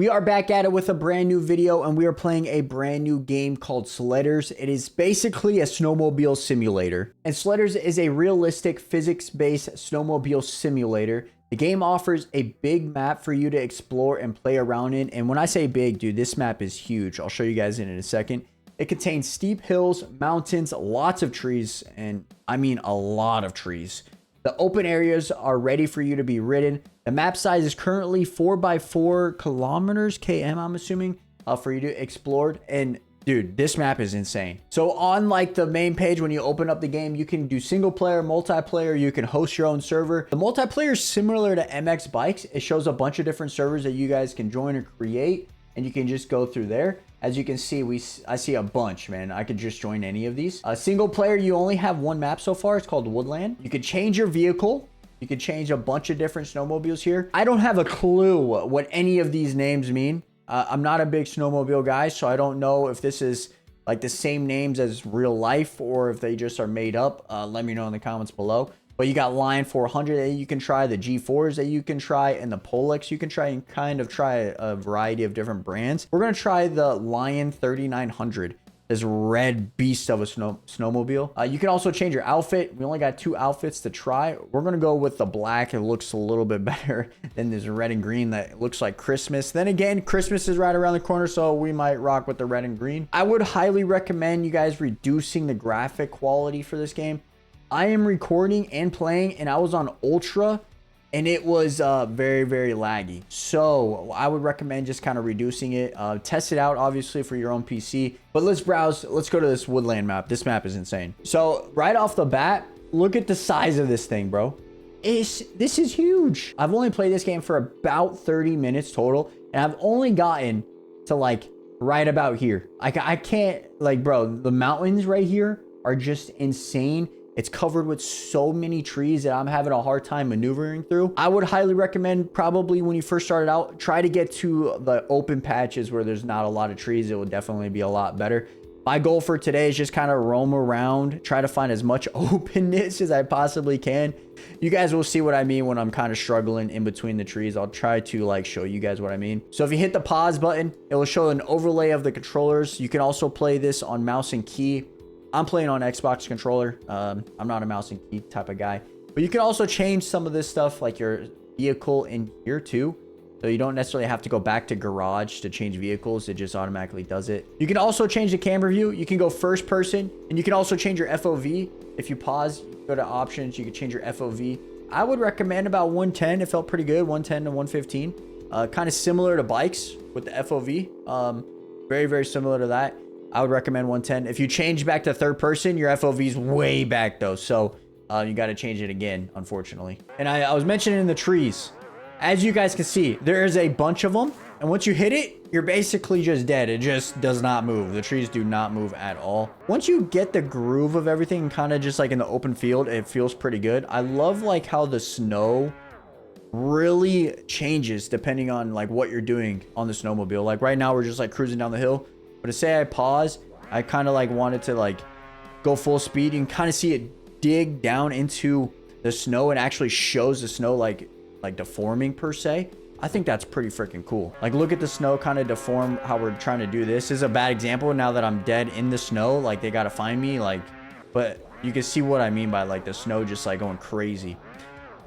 We are back at it with a brand new video, and we are playing a brand new game called Sledders. It is basically a snowmobile simulator. And Sledders is a realistic physics-based snowmobile simulator. The game offers a big map for you to explore and play around in. And when I say big, dude, this map is huge. I'll show you guys in a second. It contains steep hills, mountains, lots of trees, and I mean a lot of trees. The open areas are ready for you to be ridden. The map size is currently 4x4 kilometers, km, I'm assuming, for you to explore. And dude, this map is insane. So on like the main page, when you open up the game, you can do single player, multiplayer, you can host your own server. The multiplayer is similar to MX Bikes. It shows a bunch of different servers that you guys can join or create, and you can just go through there. As you can see, I see a bunch, man. I could just join any of these. Single player, you only have one map so far. It's called Woodland. You could change your vehicle. You could change a bunch of different snowmobiles here. I don't have a clue what any of these names mean. I'm not a big snowmobile guy, so I don't know if this is like the same names as real life or if they just are made up. Let me know in the comments below. But you got Lion 400 that you can try, the G4s that you can try, and the Polex you can try, and kind of try a variety of different brands. We're going to try the Lion 3900, this red beast of a snowmobile. You can also change your outfit. We only got 2 outfits to try. We're going to go with the black. It looks a little bit better than this red and green that looks like Christmas. Then again, Christmas is right around the corner, so we might rock with the red and green. I would highly recommend you guys reducing the graphic quality for this game. I am recording and playing, and I was on ultra, and it was very, very laggy. So I would recommend just kind of reducing it. Test it out, obviously, for your own PC. But let's browse. Let's go to this Woodland map. This map is insane. So right off the bat, look at the size of this thing, bro. This is huge. I've only played this game for about 30 minutes total, and I've only gotten to like right about here. I can't, like, bro, the mountains right here are just insane. It's covered with so many trees that I'm having a hard time maneuvering through. I would highly recommend, probably when you first started out, try to get to the open patches where there's not a lot of trees. It will definitely be a lot better. My goal for today is just kind of roam around, try to find as much openness as I possibly can. You guys will see what I mean when I'm kind of struggling in between the trees. I'll try to like show you guys what I mean. So if you hit the pause button, it will show an overlay of the controllers. You can also play this on mouse and key. I'm playing on Xbox controller. I'm not a mouse and key type of guy. But you can also change some of this stuff, like your vehicle in here too. So you don't necessarily have to go back to garage to change vehicles. It just automatically does it. You can also change the camera view. You can go first person, and you can also change your FOV. If you pause, you go to options, you can change your FOV. I would recommend about 110. It felt pretty good, 110 to 115. Kind of similar to bikes with the FOV. Very, very similar to that. I would recommend 110. If you change back to third person, your FOV is way back though. So you got to change it again, unfortunately. And I was mentioning the trees. As you guys can see, there is a bunch of them. And once you hit it, you're basically just dead. It just does not move. The trees do not move at all. Once you get the groove of everything, kind of just like in the open field, it feels pretty good. I love like how the snow really changes depending on like what you're doing on the snowmobile. Like right now, we're just like cruising down the hill. But to say I pause, I kind of like wanted to like go full speed. You can kind of see it dig down into the snow and actually shows the snow like deforming per se. I think that's pretty freaking cool. Like look at the snow kind of deform how we're trying to do this. This is a bad example now that I'm dead in the snow. Like they got to find me like, but you can see what I mean by like the snow just like going crazy.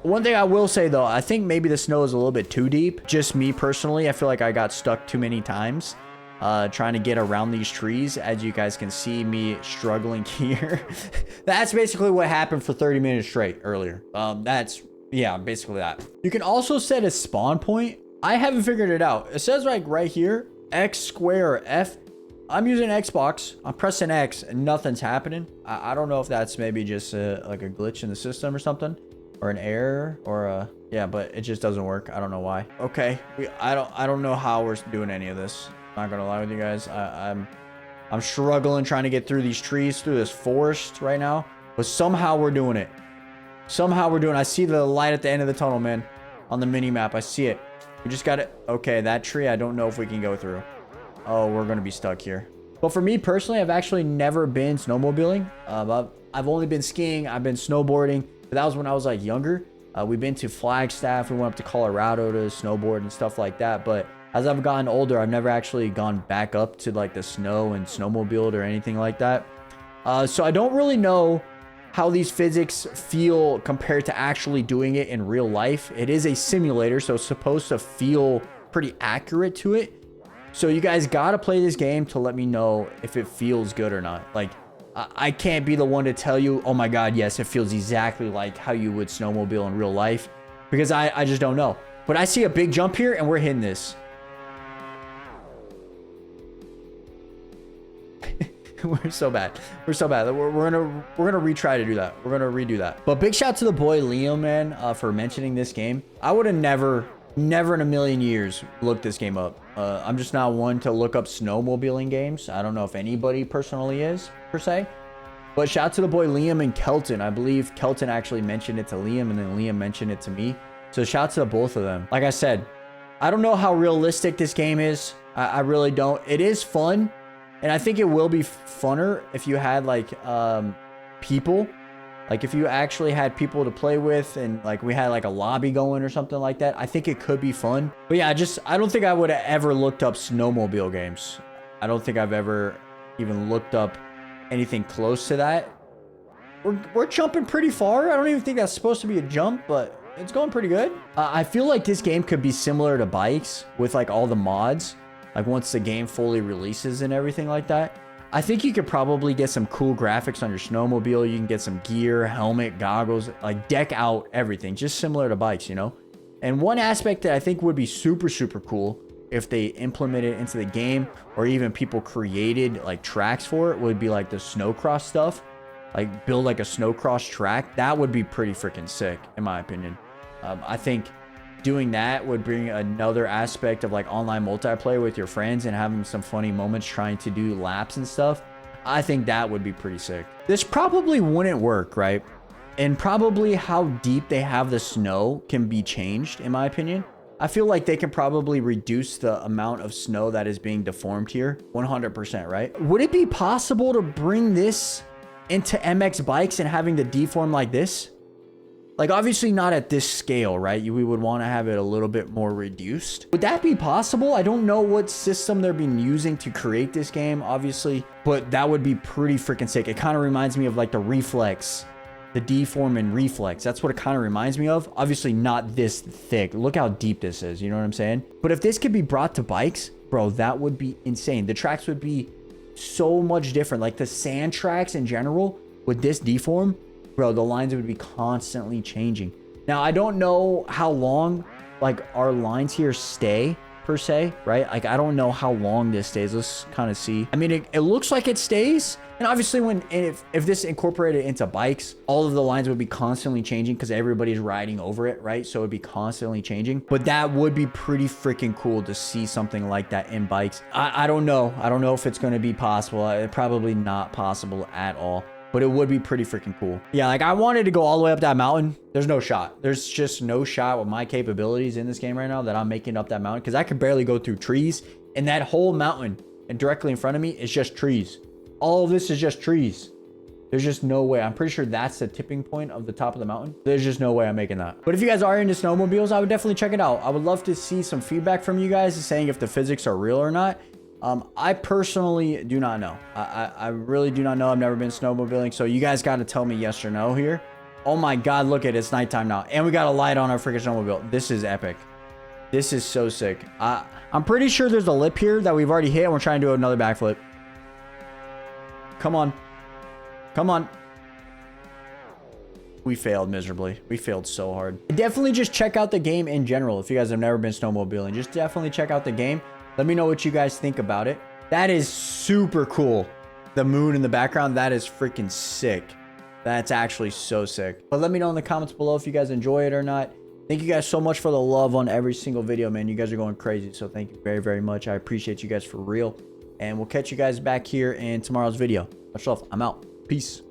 One thing I will say though, I think maybe the snow is a little bit too deep. Just me personally, I feel like I got stuck too many times. Trying to get around these trees. As you guys can see me struggling here. That's basically what happened for 30 minutes straight earlier. Yeah, basically that. You can also set a spawn point. I haven't figured it out. It says like right here, X square or F. I'm using Xbox. I'm pressing X and nothing's happening. I don't know if that's maybe just like a glitch in the system or something, or an error, or yeah, but it just doesn't work. I don't know why. Okay, I don't know how we're doing any of this. Not gonna lie with you guys, I'm struggling trying to get through these trees, through this forest right now, but somehow we're doing it. I see the light at the end of the tunnel, man, on the mini map. I see it. We just got it. Okay, that tree, I don't know if we can go through. Oh, we're gonna be stuck here. But for me personally, I've actually never been snowmobiling. I've only been skiing. I've been snowboarding, but that was when I was like younger. We've been to Flagstaff. We went up to Colorado to snowboard and stuff like that, but as I've gotten older, I've never actually gone back up to like the snow and snowmobiled or anything like that. So I don't really know how these physics feel compared to actually doing it in real life. It is a simulator, so it's supposed to feel pretty accurate to it. So you guys gotta play this game to let me know if it feels good or not. Like, I can't be the one to tell you, oh my God, yes, it feels exactly like how you would snowmobile in real life, because I just don't know. But I see a big jump here and we're hitting this. We're so bad. We're so bad. We're gonna retry to do that. We're gonna redo that. But big shout to the boy Liam, man, for mentioning this game. I would have never in a million years looked this game up. I'm just not one to look up snowmobiling games. I don't know if anybody personally is, per se. But shout out to the boy Liam and Kelton. I believe Kelton actually mentioned it to Liam, and then Liam mentioned it to me. So shout out to both of them. Like I said, I don't know how realistic this game is. I really don't. It is fun, and I think it will be funner if you had like people. Like if you actually had people to play with, and like we had like a lobby going or something like that, I think it could be fun. But yeah, I don't think I would have ever looked up snowmobile games. I don't think I've ever even looked up anything close to that. We're jumping pretty far. I don't even think that's supposed to be a jump, but it's going pretty good. I feel like this game could be similar to bikes with like all the mods, like once the game fully releases and everything like that. I think you could probably get some cool graphics on your snowmobile. You can get some gear, helmet, goggles, like deck out everything, just similar to bikes, you know? And one aspect that I think would be super, super cool if they implemented it into the game, or even people created like tracks for it, would be like the snowcross stuff. Like build like a snowcross track. That would be pretty freaking sick, in my opinion. I think doing that would bring another aspect of like online multiplayer with your friends and having some funny moments trying to do laps and stuff. I think that would be pretty sick. This probably wouldn't work, right? And probably how deep they have the snow can be changed, in my opinion. I feel like they can probably reduce the amount of snow that is being deformed here 100%, right? Would it be possible to bring this into MX bikes and having the deform like this? Like, obviously not at this scale, right? We would want to have it a little bit more reduced. Would that be possible? I don't know what system they're been using to create this game, obviously, but that would be pretty freaking sick. It kind of reminds me of like the Reflex, the deform and Reflex. That's what it kind of reminds me of. Obviously not this thick. Look how deep this is. You know what I'm saying? But if this could be brought to bikes, bro, that would be insane. The tracks would be so much different. Like the sand tracks in general with this deform, bro, the lines would be constantly changing. Now, I don't know how long like our lines here stay per se, right? Like, I don't know how long this stays. Let's kind of see. I mean, it looks like it stays. And obviously if this incorporated into bikes, all of the lines would be constantly changing because everybody's riding over it, right? So it'd be constantly changing. But that would be pretty freaking cool to see something like that in bikes. I don't know. I don't know if it's going to be possible. Probably not possible at all. But it would be pretty freaking cool. Yeah, like I wanted to go all the way up that mountain. There's no shot. There's just no shot with my capabilities in this game right now that I'm making up that mountain, because I could barely go through trees. And that whole mountain and directly in front of me is just trees. All of this is just trees. There's just no way. I'm pretty sure that's the tipping point of the top of the mountain. There's just no way I'm making that. But if you guys are into snowmobiles, I would definitely check it out. I would love to see some feedback from you guys saying if the physics are real or not. I personally do not know. I really do not know. I've never been snowmobiling. So you guys got to tell me yes or no here. Oh my God, look at it. It's nighttime now. And we got a light on our freaking snowmobile. This is epic. This is so sick. I'm pretty sure there's a lip here that we've already hit and we're trying to do another backflip. Come on. Come on. We failed miserably. We failed so hard. Definitely just check out the game in general. If you guys have never been snowmobiling, just definitely check out the game. Let me know what you guys think about it. That is super cool. The moon in the background, that is freaking sick. That's actually so sick. But let me know in the comments below if you guys enjoy it or not. Thank you guys so much for the love on every single video, man. You guys are going crazy. So thank you very, very much. I appreciate you guys for real. And we'll catch you guys back here in tomorrow's video. Much love. I'm out. Peace.